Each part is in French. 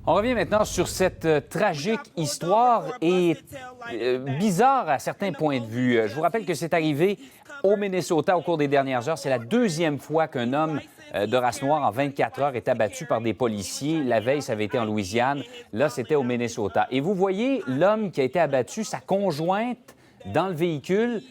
On revient maintenant sur cette tragique histoire et bizarre à certains points de vue. Je vous rappelle que c'est arrivé au Minnesota au cours des dernières heures. C'est la deuxième fois qu'un homme de race noire en 24 heures est abattu par des policiers. La veille, ça avait été en Louisiane. Là, c'était au Minnesota. Et vous voyez l'homme qui a été abattu, sa conjointe dans le véhicule,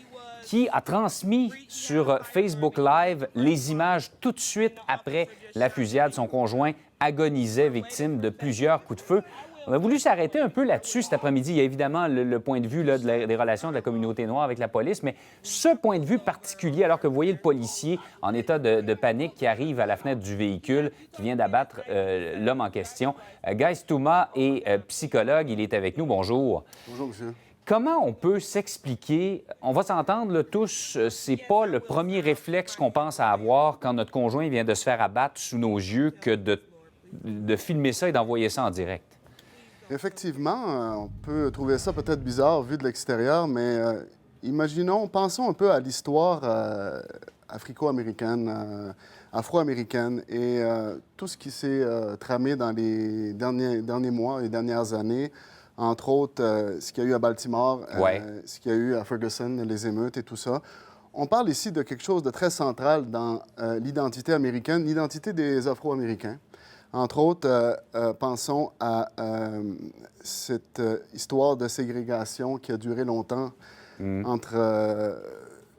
qui a transmis sur Facebook Live les images tout de suite après la fusillade. Son conjoint agonisait, victime de plusieurs coups de feu. On a voulu s'arrêter un peu là-dessus cet après-midi. Il y a évidemment le point de vue là, des relations de la communauté noire avec la police, mais ce point de vue particulier, alors que vous voyez le policier en état de panique qui arrive à la fenêtre du véhicule, qui vient d'abattre l'homme en question. Guy Stuma est psychologue. Il est avec nous. Bonjour. Bonjour, monsieur. Comment on peut s'expliquer, on va s'entendre là, tous, c'est pas le premier réflexe qu'on pense à avoir quand notre conjoint vient de se faire abattre sous nos yeux que de filmer ça et d'envoyer ça en direct. Effectivement, on peut trouver ça peut-être bizarre vu de l'extérieur, mais pensons un peu à l'histoire africo-américaine, afro-américaine et tout ce qui s'est tramé dans les derniers mois et dernières années. Entre autres, ce qu'il y a eu à Baltimore, ce qu'il y a eu à Ferguson, les émeutes et tout ça. On parle ici de quelque chose de très central dans l'identité américaine, l'identité des Afro-Américains. Entre autres, pensons à cette histoire de ségrégation qui a duré longtemps entre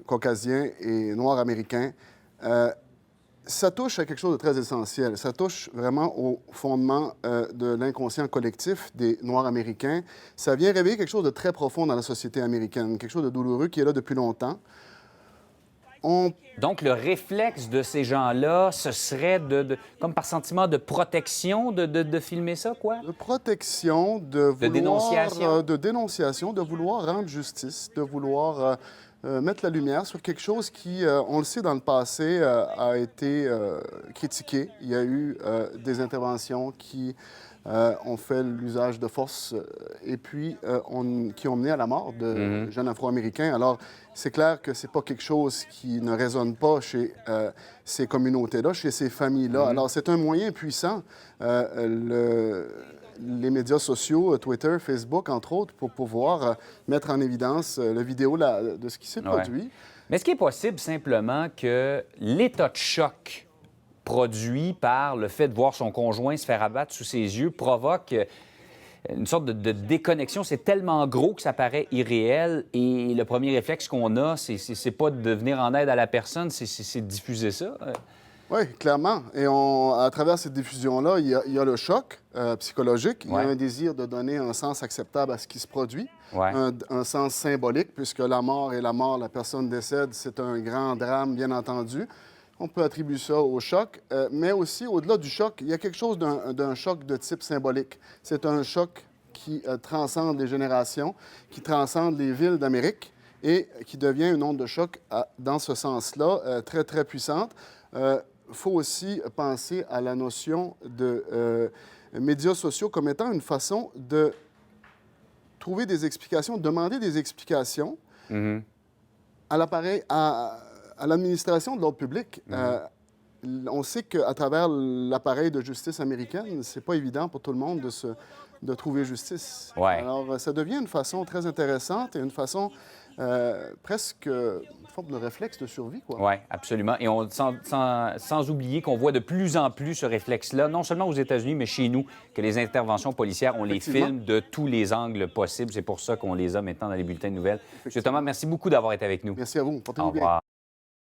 Caucasiens et Noirs américains. Ça touche à quelque chose de très essentiel. Ça touche vraiment au fondement de l'inconscient collectif des Noirs américains. Ça vient réveiller quelque chose de très profond dans la société américaine, quelque chose de douloureux qui est là depuis longtemps. Donc, le réflexe de ces gens-là, ce serait, comme par sentiment de protection, de filmer ça, quoi? De protection, de dénonciation, de vouloir rendre justice, de vouloir mettre la lumière sur quelque chose qui, on le sait, dans le passé, a été critiqué. Il y a eu des interventions qui ont fait l'usage de force et puis qui ont mené à la mort de jeunes Afro-Américains. Alors, c'est clair que c'est pas quelque chose qui ne résonne pas chez ces communautés-là, chez ces familles-là. Alors, c'est un moyen puissant, les médias sociaux, Twitter, Facebook, entre autres, pour pouvoir mettre en évidence la vidéo de ce qui s'est produit. Mais est-ce qu'il est possible simplement que l'état de choc produit par le fait de voir son conjoint se faire abattre sous ses yeux provoque une sorte de déconnexion? C'est tellement gros que ça paraît irréel et le premier réflexe qu'on a, c'est pas de venir en aide à la personne, c'est de diffuser ça. Oui, clairement. Et à travers cette diffusion-là, il y a le choc psychologique. Il y a un désir de donner un sens acceptable à ce qui se produit, un sens symbolique, puisque la mort, la personne décède, c'est un grand drame, bien entendu. On peut attribuer ça au choc, mais aussi, au-delà du choc, il y a quelque chose d'un choc de type symbolique. C'est un choc qui transcende les générations, qui transcende les villes d'Amérique et qui devient une onde de choc dans ce sens-là, très, très puissante. Il faut aussi penser à la notion de médias sociaux comme étant une façon de trouver des explications, demander des explications à l'appareil, à l'administration de l'ordre public. On sait qu'à travers l'appareil de justice américaine, c'est pas évident pour tout le monde de trouver justice. Alors, ça devient une façon très intéressante et une façon presque une forme de réflexe de survie, quoi. Oui, absolument. Et sans oublier qu'on voit de plus en plus ce réflexe-là, non seulement aux États-Unis, mais chez nous, que les interventions policières, on les filme de tous les angles possibles. C'est pour ça qu'on les a maintenant dans les bulletins de nouvelles. M. Thomas, merci beaucoup d'avoir été avec nous. Merci à vous. Portez-vous bien. Au revoir.